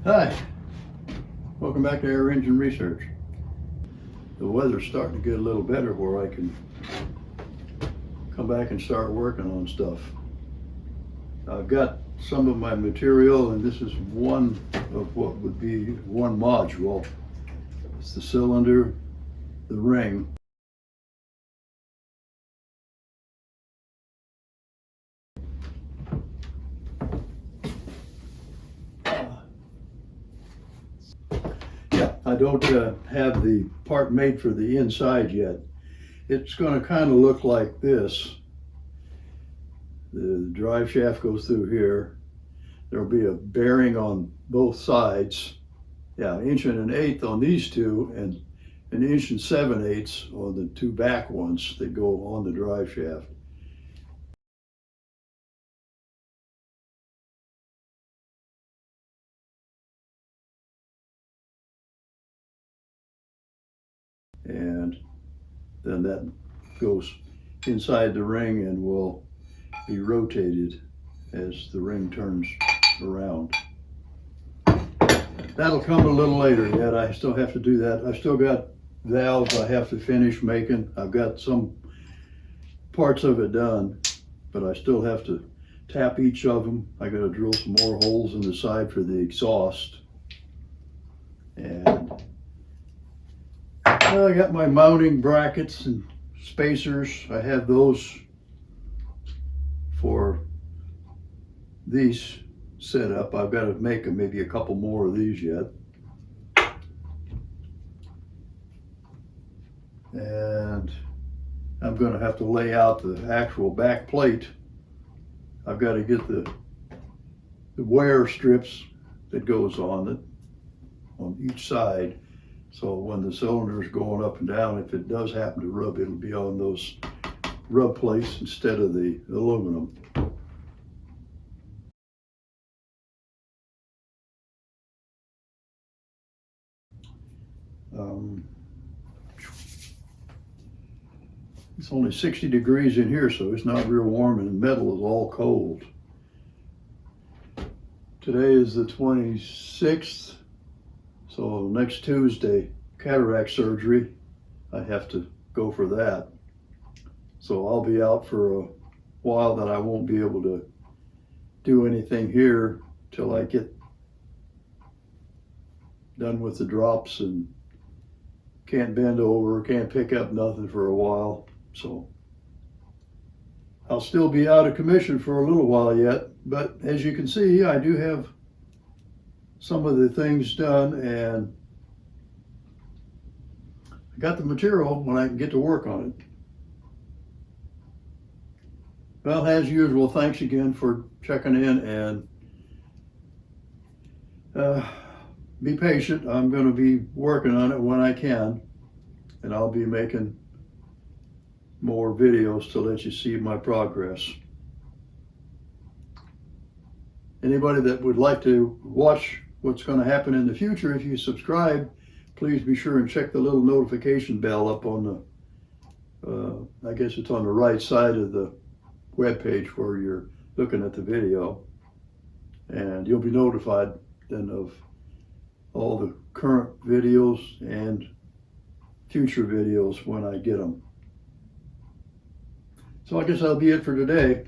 Hi, welcome back to Eng Research. The weather's starting to get a little better where I can come back and start working on stuff. I've got some of my material, and this is one of what would be one module. It's the cylinder, the ring, I don't have the part made for the inside yet. It's going to kind of look like this. The drive shaft goes through here. There'll be a bearing on both sides. Yeah, 1 1/8 on these two, and 1 7/8 on the two back ones that go on the drive shaft. And then that goes inside the ring and will be rotated as the ring turns around. That'll come a little later yet. I still have to do that. I've still got valves I have to finish making. I've got some parts of it done, but I still have to tap each of them. I got to drill some more holes in the side for the exhaust. And I got my mounting brackets and spacers. I have those for these set up. I've got to make maybe a couple more of these yet. And I'm going to have to lay out the actual back plate. I've got to get the wear strips that goes on it on each side. So when the cylinder is going up and down, if it does happen to rub, it'll be on those rub plates instead of the aluminum. It's only 60 degrees in here, so it's not real warm, and the metal is all cold. Today is the 26th. So next Tuesday, cataract surgery, I have to go for that. So I'll be out for a while that I won't be able to do anything here till I get done with the drops, and can't bend over, can't pick up nothing for a while. So I'll still be out of commission for a little while yet, but as you can see, I do have some of the things done, and I got the material when I can get to work on it. Well, as usual, thanks again for checking in, and be patient. I'm going to be working on it when I can, and I'll be making more videos to let you see my progress. Anybody that would like to watch what's going to happen in the future, if you subscribe, please be sure and check the little notification bell up on the, I guess it's on the right side of the web page where you're looking at the video, and you'll be notified then of all the current videos and future videos when I get them. So I guess that'll be it for today.